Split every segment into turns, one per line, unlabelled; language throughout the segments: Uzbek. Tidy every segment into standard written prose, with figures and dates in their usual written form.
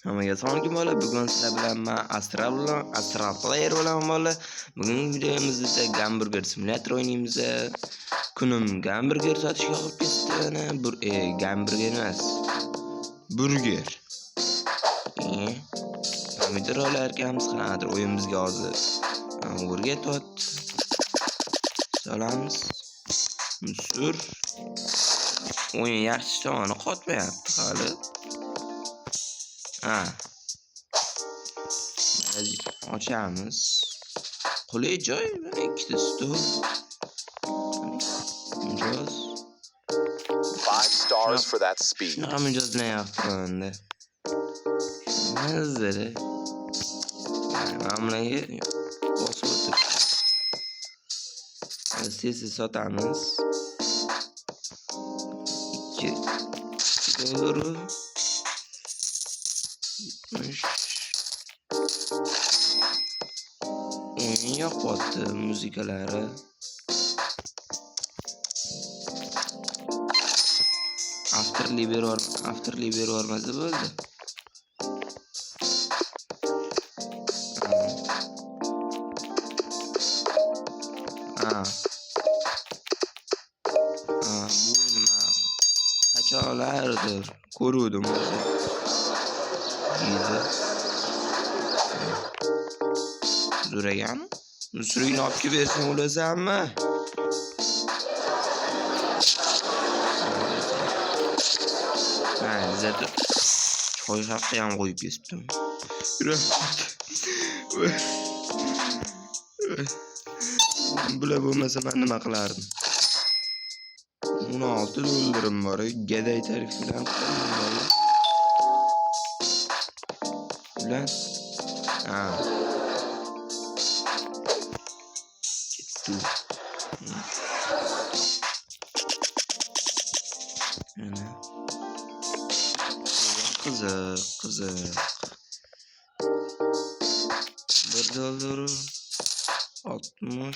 Hammaga salom bola. Bugun sizlar bilan men Astral Player bo'laman bola. Bugungi videomizda Gamburger Simulator o'ynaymiz. Kunim gamburger sotishga olib ketdi. Gamburger emas. Burger. Pomidor olarkanmiz qanadir o'yin bizga hozir. O'rgatyapti. Solamiz. Musur. O'yin yaxshi tomoni qotmayapti hali. Ochamiz. Qulay joy, mana ikkita stol. Mijoz.
5 stars for that speed.
Shunaqa mijozlayapti endi. Mazza. Mana bularga bosib o'tir. Sesi sotamiz. $2. Yoqyapti musikalari. Afterli berormasa bo'ldi. Bu nima? Qachonlardir ko'ruvdim o'zi. Zo'ragan. Musruyni olib kelib bersang o'lasanmi? Zaten choy haqqa ham qo'yib kesdim. Bular bo'lmasa men nima qilardim? $16 bor. Gaday tarif bilan qilaman. Bilan qiziq. $1 60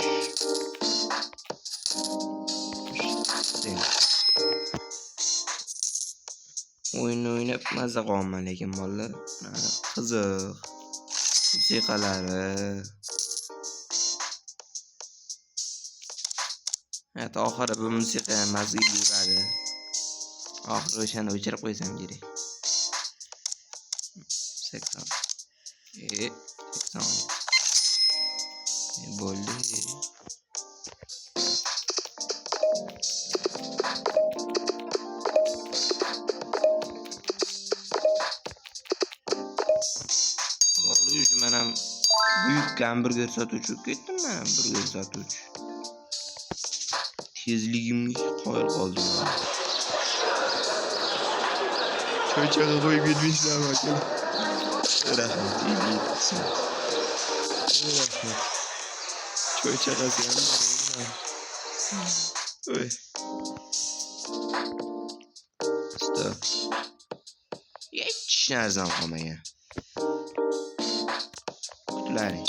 o'yinni o'ynab mazza qilaman lekin bolalar. Qiziq. Musiqalari. Oxiri bu musiqa mazza yuradi. Oxiri o'shani o'chirib qo'ysam kerak. 80. Bo'ldi. Men ham buyuk gamburger sotuvchi bo'lib ketdim-mi? Burger sotuvchi. Tezligimga qoyil qoldim. Choychaqa qo'yib yetmishlar aka. Rahmat, rahmat. Choychaqasi ham bor. Oy. Stop. Hech narsam qolmagan. Qutulari.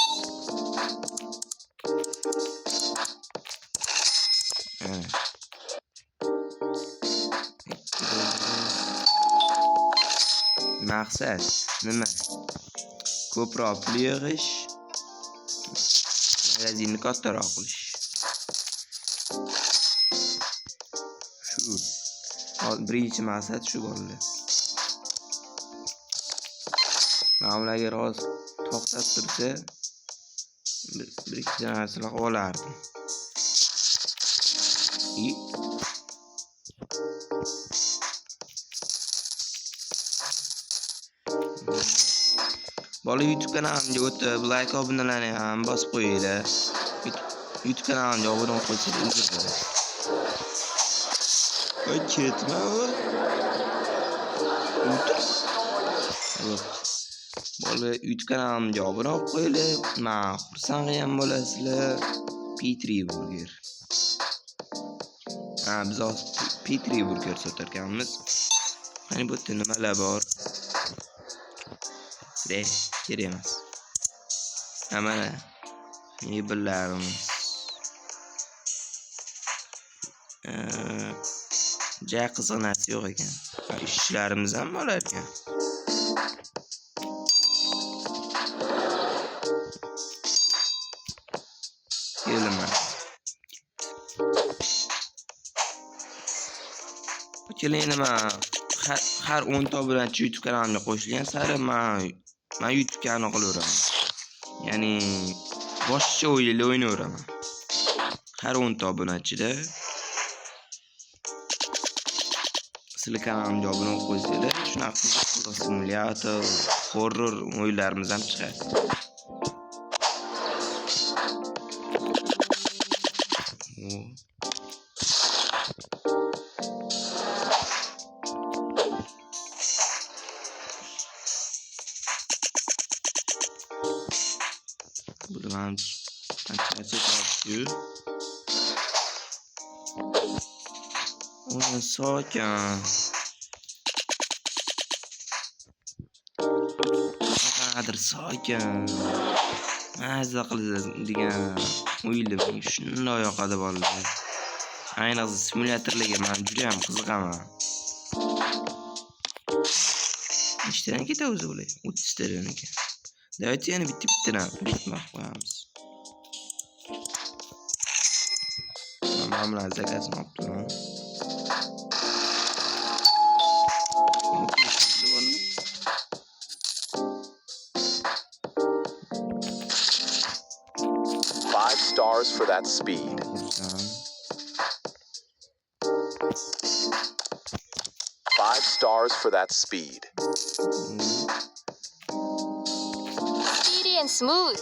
Maqsad nima? Ko'proq pul yig'ish, magazinni kattaroq qilish. Shu birinchi maqsad shu bo'ldi. Ma'mulaga roz to'xtab tursa, bir ikki narsalar olardim. Bola YouTube kanalimga o'tib, like obunalarni ham bosib qo'yinglar. YouTube kanalimga obuna bo'lib qo'ysangiz uzr bo'ladi. Voy ketma u. Bola YouTube kanalimga obuna bo'lib qo'yinglar. Men xursand ham bo'lasizlar. P3 Burger. Biz P3 Burger sotarkanmiz. Mana bu yerda nimalar bor? Kerak emas. Mana mebellarimiz. Ja qiziq narsa yo'q ekan. Ishlarimiz ham bo'lar ekan. keling nima har 10 ta obunachi YouTube kanalimga qo'shilgan sari men YouTube kanal qilaveraman. Ya'ni boshqa o'yinlar o'ynayveraman. Har 10 ta obunachida sizlar kanalimga obuna bo'lib qo'ysanglar, shunaqa simulyator, horror o'yinlarimiz ham chiqadi. Burada ben çerçeve atıyor. Onun sakin. Qadar sakin. Mazza qiladigan o'yinlar shunday yoqadi bolalar. Ayniqsa simulyatorlarga men juda ham qiziqaman. Ishdan ketamiz o'zi 30 tadan ekan. Давайте yana bitta ritmga qo'yamiz. Mana bular zakazini olib turaman.
5 stars for that speed. 5 stars for that speed.
Speedy and smooth.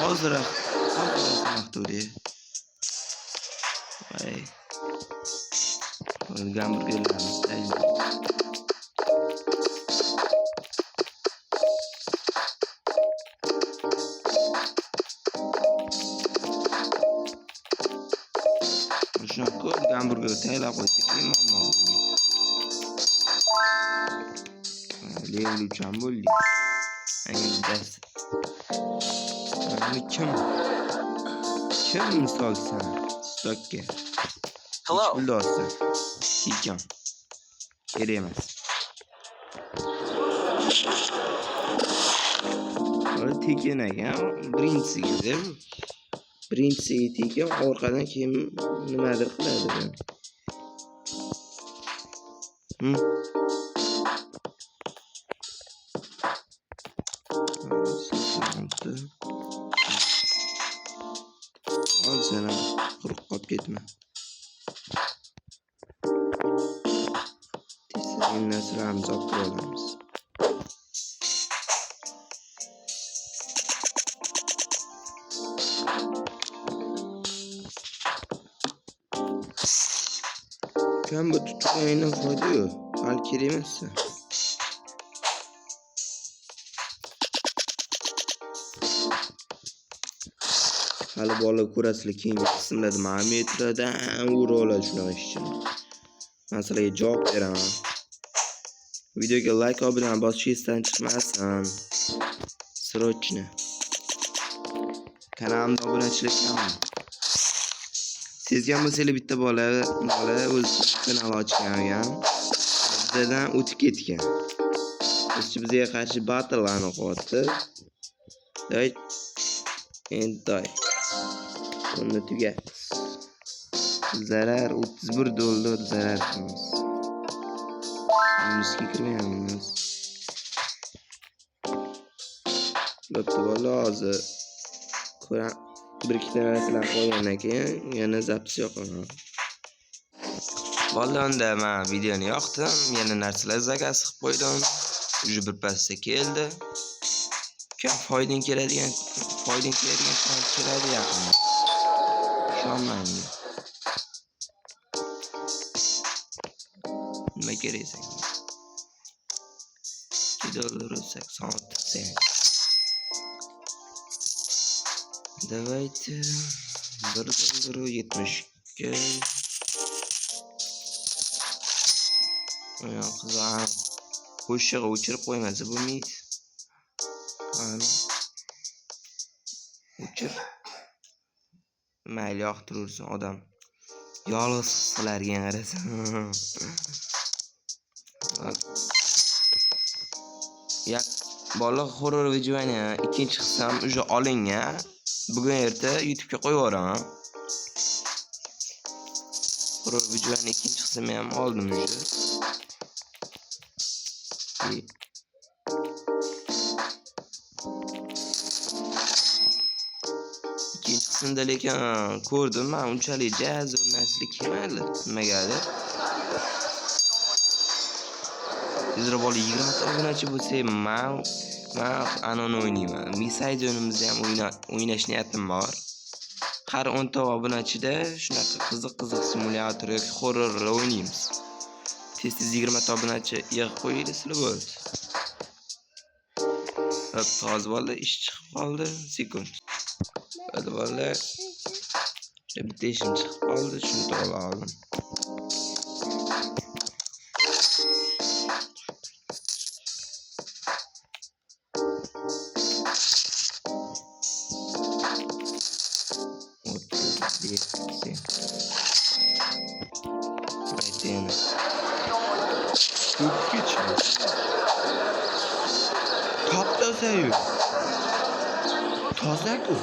Hozir maqtudi. Ay. Gamburgerlarimiz tayyor. Shuna ko'p gamburger tayyorlab qo'ysak, muammo bo'lmaydi. Levluchan bo'ldi. Ayniqsa kim solsan stokka
Hello.
bildirsin hikam kerak emas. Tekin ekan birinchisiga tekin, orqadan keyin nimadir qiladi. Al sana quruq qolib ketma. Tezda narsalarimizni olib olamiz. Kan bu tutgandan foyda yo'q. Hal kerak emas. Hali bola ko'rasizlar, keyingi qismlarda metrodan ura oladi shunaqa ishchini. Men sizlarga javob beraman. Videoga like obuna bosishingizdan chiqmasin. Srochni. Kanalimga obunachilik qilaman. Sezgan bo'lsanglar bitta bola o'z kanal ochgan ekan. Bizdan o'tib ketgan. Bizga qarshi battle'larni qilyapti. Entoy. Buni tugat. Zarar $31 zarar qilamiz. Minusga kirmayapmiz. Bo'pti bola, hozir ko'ra bir-ikkita narsalar qo'ygandan keyin yana zapis yoqaman. Bola, unda men videoni yoqdim, yana narsalar zakaz qilib qo'ydim. Uje bir pasda keldi. Kim foydang keladigan keladi yaqinda. Ishonmayman. Nima kerak senga? $2.80. Давайте $1.70 Qiziq. Qo'shig'i o'chirib qo'ymasa bo'lmaydi. Mana. O'chir. Mayli yoqtirursin odam. Yolg'iz hislarga qarasa. Bolalar horror videoni ikkinchi qisam уже olingan. Bugun erta YouTube'ga qo'yib yuboraman. Horror videoni ikkinchi qismini ham oldim уже. Ikkinchi qismda lekin ko'rdim, men unchalik zo'r narsalar kelmadi. Nimagadir? Tezroq bola 20 ta obunachi bo'lsa, men anoni o'ynayman. Misayz o'yinimizni ham o'ynash niyatim bor. Har 10 ta obunachida shunaqa qiziq simulyator yoki horror o'ynaymiz. Tez 20 ta obunachi yig'ib qo'yinglar bo'ldi. Hozir bola ish chiqib qoldi, sekund. Hadi bola. Bitta ishim chiqib qoldi, shuni to'g'ri oldim. Top tozayu. Toza-ku.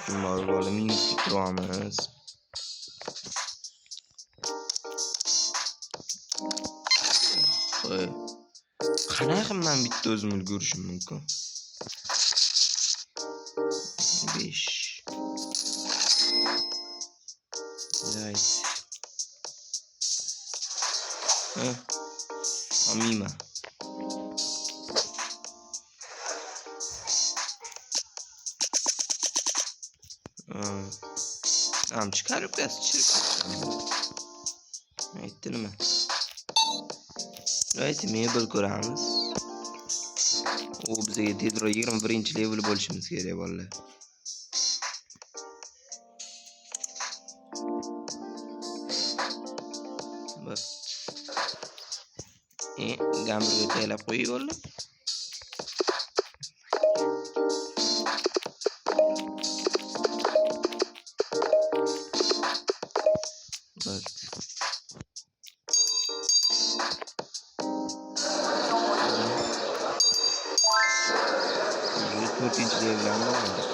Kim bor bola minus turamiz. Qanaqa men bitta o'zim ulgurishim mumkin? 5. Right. Amima. Chiqarib chirib. Aytdimmi? Right, mebel ko'ramiz. U bizga tezroq 21-level bo'lishimiz kerak bolalar. Bak. Gamburga taylab qo'yib bolalar. Bak. 4-level'dan oldik.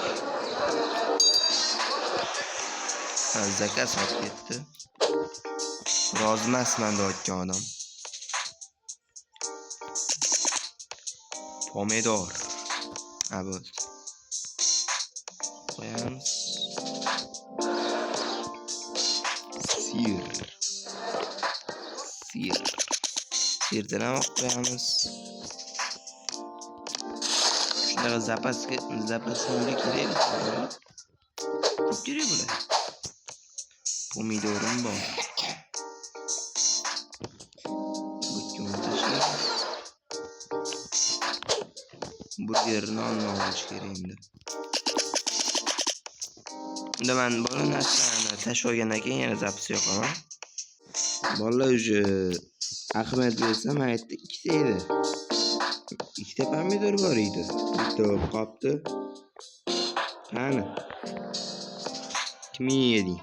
Zakaz olib ketdi. Rozi emasman deyotgan odam. Pomidor. Abot. Qo'yamiz. Sirdan ham qo'yamiz. Shunday zapasga kerak. Ko'p kerak bular. Pomidorim bor. Burgerni olish kerak endi. Unda men bola narsani tashlab olgandan keyin yana zapis yoqaman. Bolalar уже Ahmed bo'lsa, men aytdi 2 ta edi. 2 ta pomidor bor edi. Bitta qopdi. Qani? Kim yedi?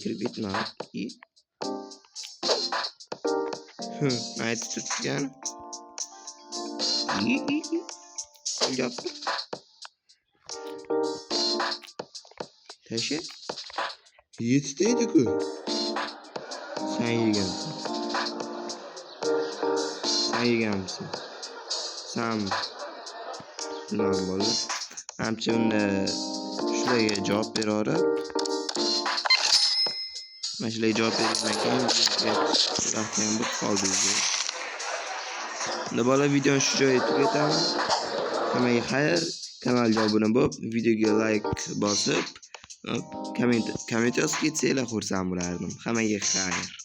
Kirib ketmadi. Aytib tutgan. Yaptı. Taşı. Yetişteydi ki. Sen yegan misin? Sen lan bola. Hamçında şuraya cevap beradi. Mana shularga javob bergandan keyin rahmat bo'lib qoldi bizga. Unda bola videoni shu joyda tugataman. Hammaga xayr, kanalga obuna bo'lib, videoga like bosib, komment yozib ketsanglar xursand bo'lardim. Hammaga xayr.